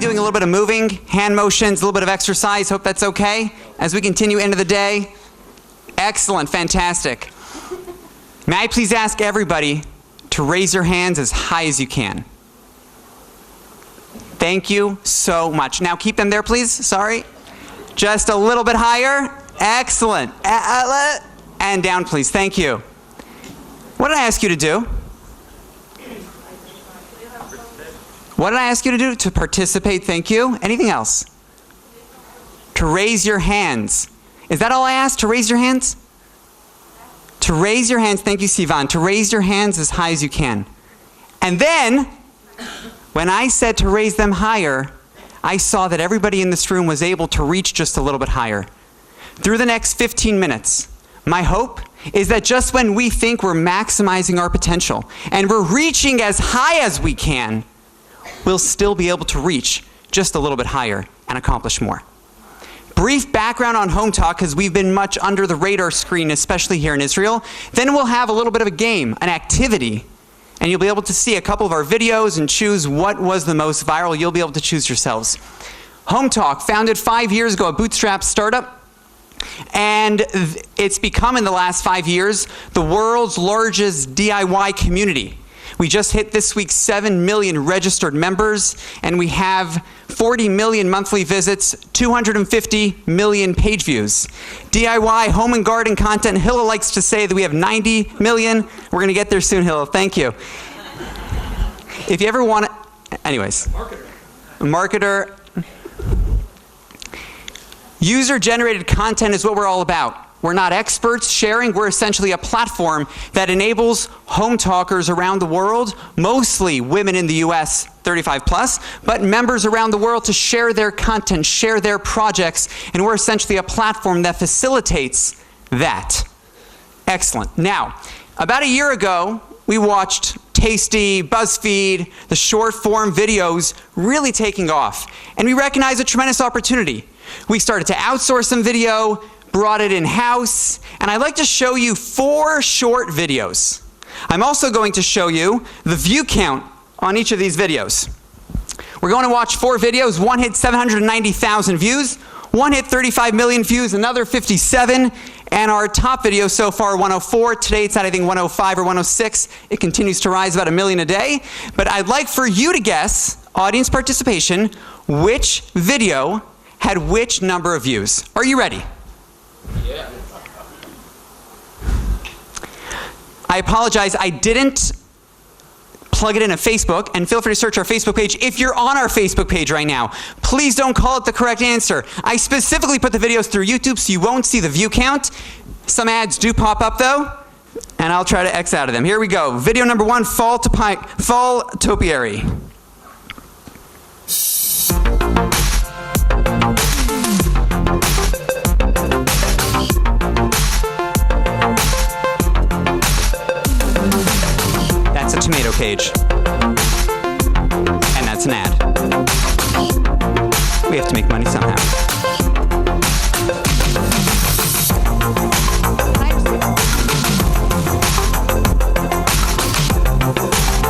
doing a little bit of moving, hand motions, a little bit of exercise. Hope that's okay as we continue into the day. Excellent, fantastic. May I please ask everybody to raise your hands as high as you can. Thank you so much. Now keep them there, please. Sorry. Just a little bit higher. Excellent. And down, please. Thank you. What did I ask you to do? What did I ask you to do? To participate. Thank you. Anything else? To raise your hands. Is that all I asked? To raise your hands? To raise your hands. Thank you, Sivan. To raise your hands as high as you can. And then, when I said to raise them higher, I saw that everybody in this room was able to reach just a little bit higher. Through the next 15 minutes, my hope is that just when we think we're maximizing our potential and we're reaching as high as we can, we'll still be able to reach just a little bit higher and accomplish more. Brief background on Home Talk, because we've been much under the radar screen, especially here in Israel. Then we'll have a little bit of a game, an activity, and you'll be able to see a couple of our videos and choose what was the most viral. You'll be able to choose yourselves. Home Talk, founded 5 years ago, a bootstrap startup. And it's become, in the last 5 years, the world's largest DIY community. We just hit this week 7 million registered members, and we have 40 million monthly visits, 250 million page views. DIY, home and garden content. Hilla likes to say that we have 90 million. We're going to get there soon, Hilla. Thank you. If you ever want to... Anyways. Marketer. User-generated content is what we're all about. We're not experts sharing. We're essentially a platform that enables home talkers around the world, mostly women in the US, 35 plus, but members around the world to share their content, share their projects, and we're essentially a platform that facilitates that. Excellent. Now, about a year ago, we watched Tasty, BuzzFeed, the short form videos really taking off, and we recognized a tremendous opportunity. We started to outsource some video, brought it in-house, and I'd like to show you 4 short videos. I'm also going to show you the view count on each of these videos. We're going to watch 4 videos. One hit 790,000 views, one hit 35 million views, another 57, and our top video so far, 104. Today it's at, I think, 105 or 106. It continues to rise about 1 million a day. But I'd like for you to guess, audience participation, which video had which number of views. Are you ready? Yeah. I apologize, I didn't plug it in a Facebook, and feel free to search our Facebook page. If you're on our Facebook page right now, please don't call it the correct answer. I specifically put the videos through YouTube so you won't see the view count. Some ads do pop up though, and I'll try to X out of them. Here we go. Video number 1, Fall Topiary. That's a tomato cage. And that's an ad. We have to make money somehow.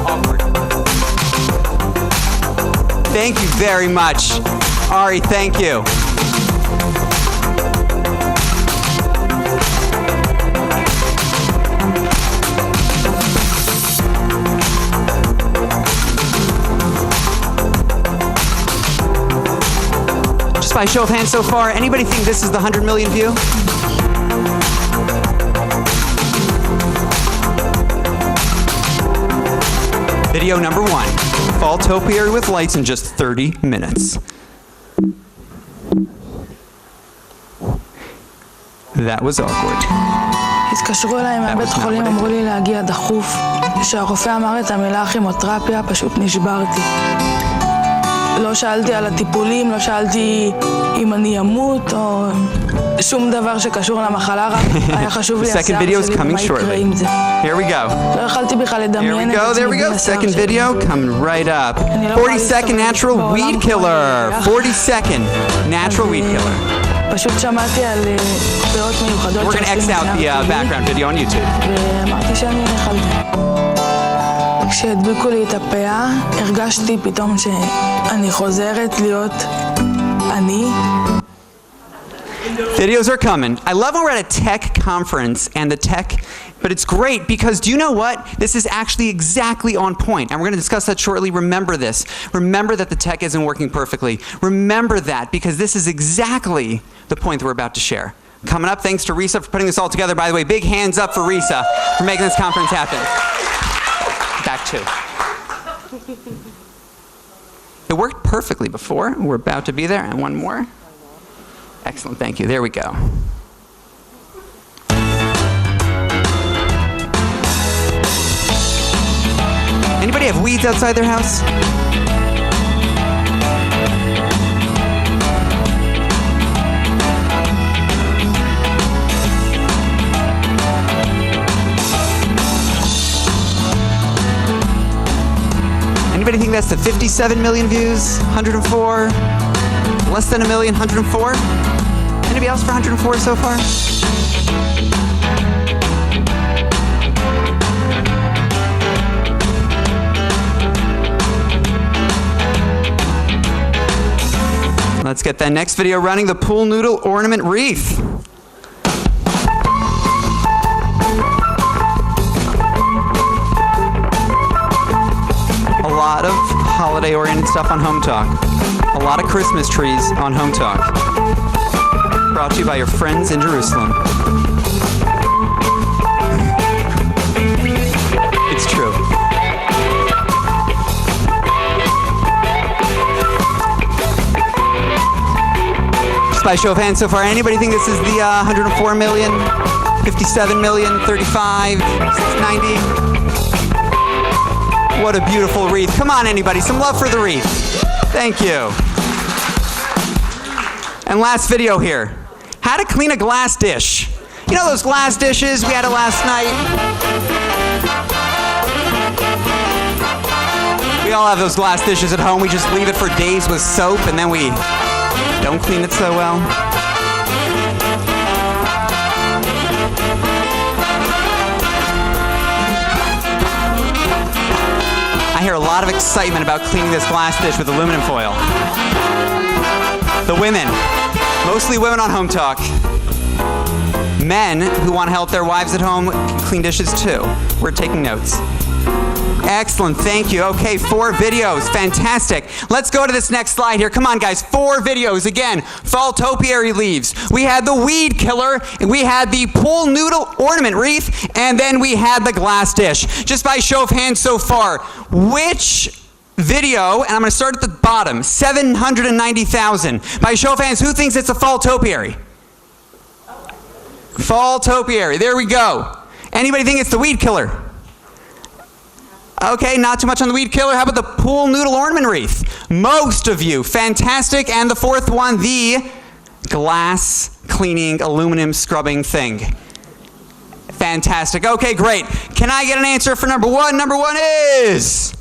Awkward. Thank you very much. Ari, thank you. Just by show of hands so far, anybody think this is the 100 million view? Video number 1, Fall Topiary with lights in just 30 minutes. That was awkward. התקשרו אליי מהבית חולים, אמרו לי להגיע דחוף. כשהרופא אמר את המילה כימותרפיה, פשוט נשברתי. לא שאלתי על הטיפולים, לא שאלתי אם אני אמות או שום דבר שקשור למחלה, רק היה חשוב לי השיער שלי ומה יקרה עם זה. לא יכלתי בכלל לדמיין את עצמי בלי השיער שלי. Second video, coming right up. 40-second natural weed killer. 40-second natural weed killer. פשוט שמעתי על דעות מיוחדות. We're going to X out the background video on YouTube. ואמרתי שאני חלתי. כשהדביקו לי את הפאה, הרגשתי פתאום שאני חוזרת להיות אני. Videos are coming. I love when we're at a tech conference and the tech, but it's great because do you know what? This is actually exactly on point, and we're going to discuss that shortly. Remember this. Remember that the tech isn't working perfectly. Remember that because this is exactly the point that we're about to share. Coming up, thanks to Risa for putting this all together. By the way, big hands up for Risa for making this conference happen. Back two. It worked perfectly before. We're about to be there, and one more. Excellent, thank you. There we go. Anybody have weeds outside their house? Anybody think that's the 57 million views? 104? Less than a million? 104? Anybody else for 104 so far? Let's get that next video running, the pool noodle ornament wreath. A lot of holiday-oriented stuff on Home Talk. A lot of Christmas trees on Home Talk. Brought to you by your friends in Jerusalem. It's true. Just by show of hands so far, anybody think this is the 104 million, 57 million, 35, 90? What a beautiful wreath. Come on, anybody, some love for the wreath. Thank you. And last video here. How to clean a glass dish. You know those glass dishes? We had it last night. We all have those glass dishes at home. We just leave it for days with soap and then we don't clean it so well. I hear a lot of excitement about cleaning this glass dish with aluminum foil. The women, mostly women on Home Talk. Men who want to help their wives at home clean dishes too. We're taking notes. Excellent, thank you. Okay, 4 videos, fantastic. Let's go to this next slide here. Come on, guys, 4 videos. Again, fall topiary leaves. We had the weed killer, and we had the pool noodle ornament wreath, and then we had the glass dish. Just by show of hands so far, which video, and I'm going to start at the bottom, 790,000. By show of hands, who thinks it's a fall topiary? Fall topiary, there we go. Anybody think it's the weed killer? Okay, not too much on the weed killer. How about the pool noodle ornament wreath? Most of you, fantastic. And the 4th one, the glass cleaning, aluminum scrubbing thing. Fantastic. Okay, great. Can I get an answer for number 1? Number 1 is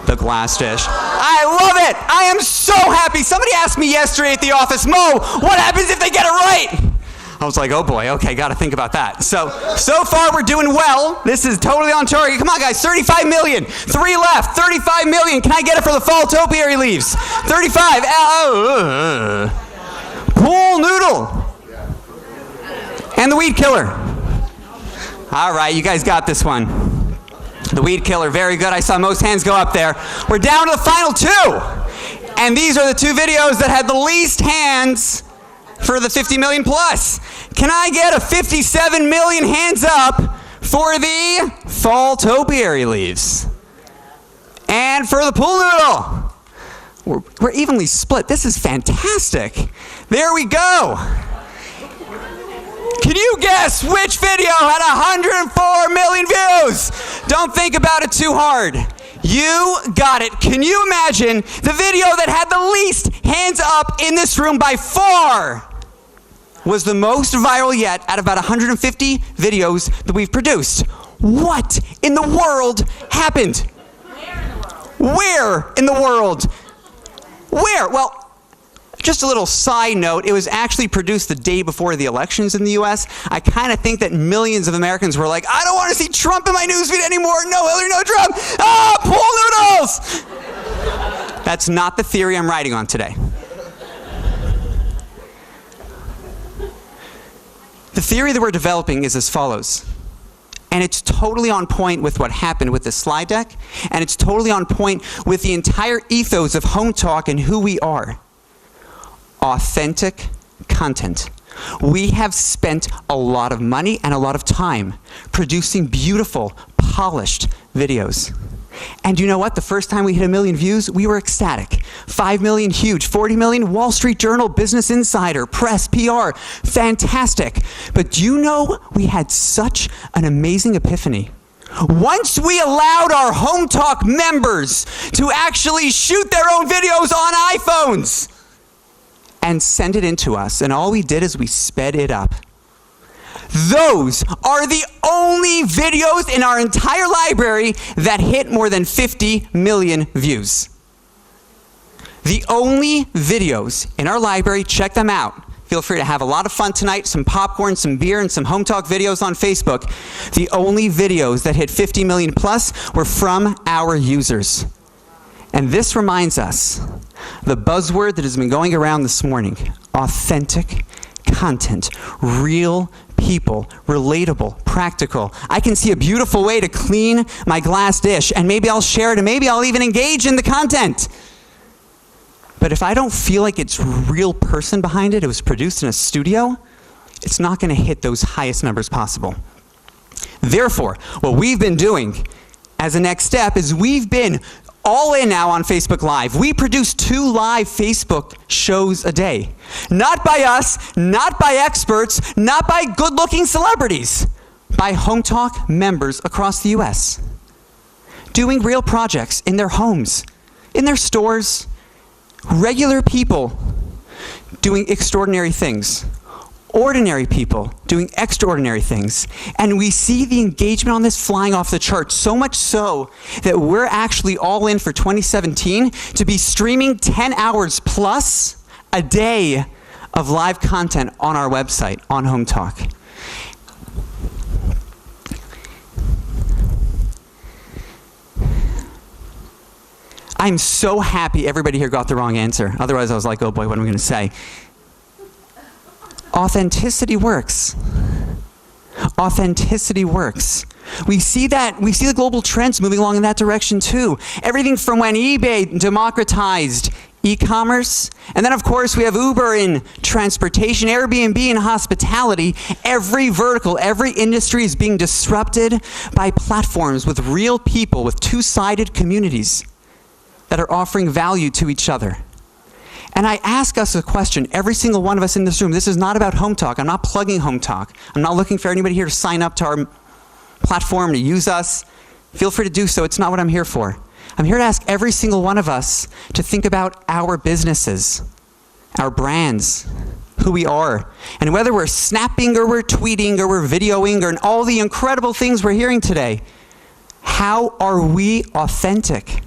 the glass dish. I love it. I am so happy. Somebody asked me yesterday at the office, Mo, what happens if they get it right? I was like, oh boy, okay, got to think about that. So far we're doing well. This is totally on target. Come on, guys, 35 million. 3 left, 35 million. Can I get it for the fall topiary leaves? 35. Pool noodle. And the weed killer. All right, you guys got this one. The weed killer, very good. I saw most hands go up there. We're down to the final 2. And these are the 2 videos that had the least hands for the 50 million plus. Can I get a 57 million hands up for the fall topiary leaves? And for the pool noodle. We're evenly split. This is fantastic. There we go. Can you guess which video had 104 million views? Don't think about it too hard. You got it. Can you imagine the video that had the least hands up in this room by far was the most viral yet out of about 150 videos that we've produced? What in the world happened? Where in the world? Where? Well, Just a little side note, it was actually produced the day before the elections in the US. I kind of think that millions of Americans were like, I don't want to see Trump in my newsfeed anymore. No Hillary, no Trump. Pool noodles! That's not the theory I'm writing on today. The theory that we're developing is as follows. And it's totally on point with what happened with this slide deck, and it's totally on point with the entire ethos of Home Talk and who we are. Authentic content. We have spent a lot of money and a lot of time producing beautiful, polished videos. And you know what? The first time we hit 1 million views, we were ecstatic. 5 million, huge. 40 million, Wall Street Journal, Business Insider, press, PR, fantastic. But do you know we had such an amazing epiphany? Once we allowed our Home Talk members to actually shoot their own videos on iPhones and send it in to us, and all we did is we sped it up. Those are the only videos in our entire library that hit more than 50 million views. The only videos in our library, check them out. Feel free to have a lot of fun tonight, some popcorn, some beer, and some Home Talk videos on Facebook. The only videos that hit 50 million plus were from our users. And this reminds us, the buzzword that has been going around this morning, authentic content, real people, relatable, practical. I can see a beautiful way to clean my glass dish, and maybe I'll share it, and maybe I'll even engage in the content. But if I don't feel like it's a real person behind it, it was produced in a studio, it's not going to hit those highest numbers possible. Therefore, what we've been doing as a next step is we've been all in now on Facebook Live. We produce 2 live Facebook shows a day. Not by us, not by experts, not by good-looking celebrities, by Home Talk members across the US. Doing real projects in their homes, in their stores, regular people doing extraordinary things. Ordinary people doing extraordinary things. And we see the engagement on this flying off the charts, so much so that we're actually all in for 2017 to be streaming 10 hours plus a day of live content on our website, on Home Talk. I'm so happy everybody here got the wrong answer. Otherwise I was like, oh boy, what am I going to say? Authenticity works. Authenticity works. We see the global trends moving along in that direction too. Everything from when eBay democratized e-commerce, and then of course we have Uber in transportation, Airbnb in hospitality. Every vertical, every industry is being disrupted by platforms with real people, with two-sided communities that are offering value to each other. And I ask us a question, every single one of us in this room. This is not about Home Talk. I'm not plugging Home Talk. I'm not looking for anybody here to sign up to our platform, to use us. Feel free to do so. It's not what I'm here for. I'm here to ask every single one of us to think about our businesses, our brands, who we are. And whether we're snapping or we're tweeting or we're videoing or all the incredible things we're hearing today, how are we authentic?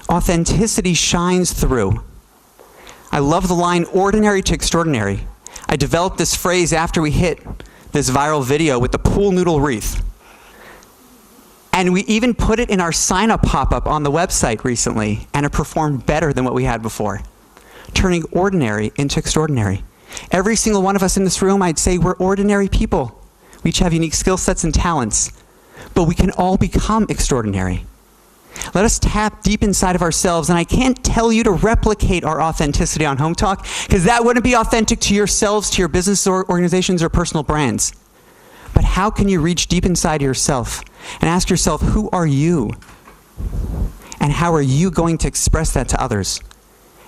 Authenticity shines through. I love the line, ordinary to extraordinary. I developed this phrase after we hit this viral video with the pool noodle wreath. And we even put it in our sign-up pop-up on the website recently, and it performed better than what we had before. Turning ordinary into extraordinary. Every single one of us in this room, I'd say we're ordinary people. We each have unique skill sets and talents, but we can all become extraordinary. Let us tap deep inside of ourselves, and I can't tell you to replicate our authenticity on Home Talk, because that wouldn't be authentic to yourselves, to your business or organizations or personal brands. But how can you reach deep inside yourself and ask yourself, who are you? And how are you going to express that to others?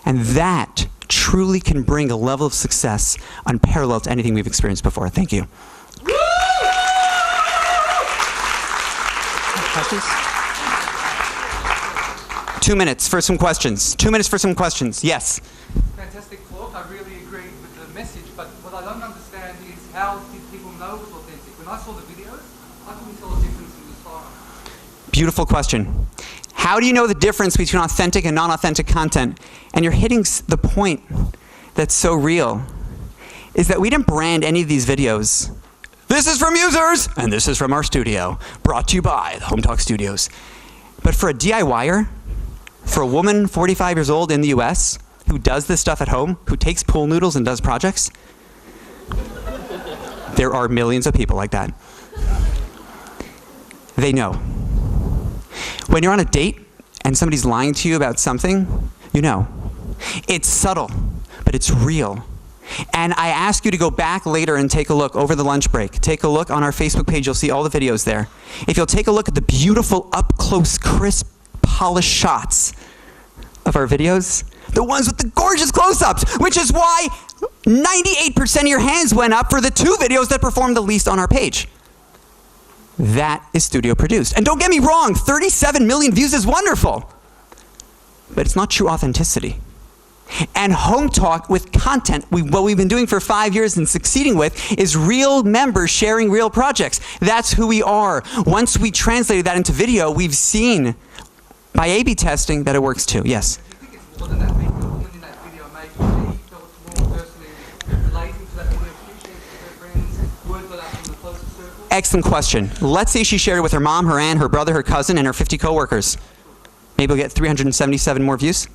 And that truly can bring a level of success unparalleled to anything we've experienced before. Thank you. Questions? 2 minutes for some questions. 2 minutes for some questions. Yes? Fantastic talk. I really agree with the message, but what I don't understand is how did people know it was authentic? When I saw the videos, I couldn't tell the difference in the style. Beautiful question. How do you know the difference between authentic and non-authentic content? And you're hitting the point that's so real, is that we didn't brand any of these videos. This is from users, and this is from our studio, brought to you by the Home Talk Studios. But for a DIYer, for a woman 45 years old in the US, who does this stuff at home, who takes pool noodles and does projects, there are millions of people like that. They know. When you're on a date and somebody's lying to you about something, you know. It's subtle, but it's real. And I ask you to go back later and take a look over the lunch break. Take a look on our Facebook page. You'll see all the videos there. If you'll take a look at the beautiful, up-close, crisp, polished shots of our videos, the ones with the gorgeous close-ups, which is why 98% of your hands went up for the 2 videos that performed the least on our page. That is studio produced. And don't get me wrong, 37 million views is wonderful. But it's not true authenticity. And Home Talk with content, what we've been doing for 5 years and succeeding with, is real members sharing real projects. That's who we are. Once we translated that into video, we've seen by A/B testing that it works too. Yes? Do you think it's more than that people in that video maybe they felt more personally relating to that video, appreciating their friends, word got out from the closest circle? Excellent question. Let's say she shared it with her mom, her aunt, her brother, her cousin, and her 50 coworkers. Maybe we'll get 377 more views.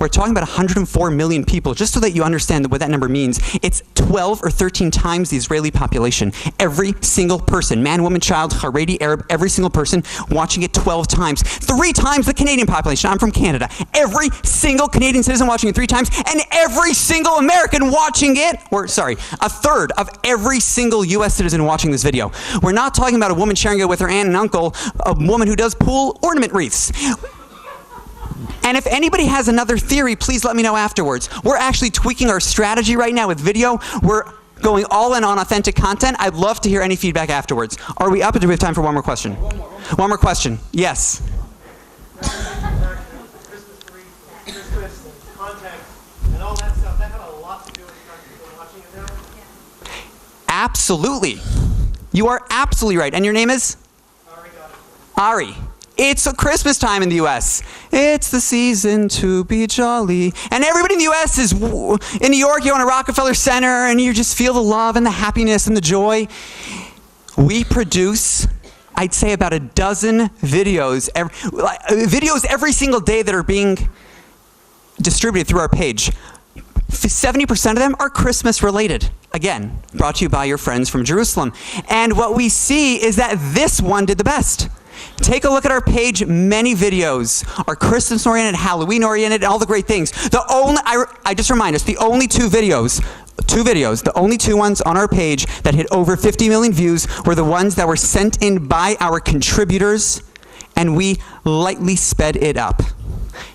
We're talking about 104 million people, just so that you understand what that number means. It's 12 or 13 times the Israeli population. Every single person, man, woman, child, Haredi, Arab, every single person watching it 12 times. 3 times the Canadian population. I'm from Canada. Every single Canadian citizen watching it 3 times, and every single American watching it, or sorry, a third of every single US citizen watching this video. We're not talking about a woman sharing it with her aunt and uncle, a woman who does pool ornament wreaths. And if anybody has another theory, please let me know afterwards. We're actually tweaking our strategy right now with video. We're going all in on authentic content. I'd love to hear any feedback afterwards. Are we up, or do we have time for one more question? One more question. Yes. Christmas and context and all that stuff, that had a lot to do with people watching it now? Absolutely. You are absolutely right. And your name is? Ari. It's a Christmas time in the U.S. It's the season to be jolly. And everybody in the U.S. is, in New York, you're on a Rockefeller Center, and you just feel the love and the happiness and the joy. We produce, I'd say, about a dozen videos every single day that are being distributed through our page. 70% of them are Christmas related. Again, brought to you by your friends from Jerusalem. And what we see is that this one did the best. Take a look at our page. Many videos are Christmas-oriented, Halloween-oriented, all the great things. I just remind us, the only two videos, the only 2 ones on our page that hit over 50 million views were the ones that were sent in by our contributors, and we lightly sped it up.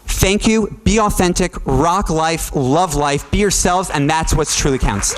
Thank you. Be authentic, rock life, love life, be yourselves, and that's what truly counts.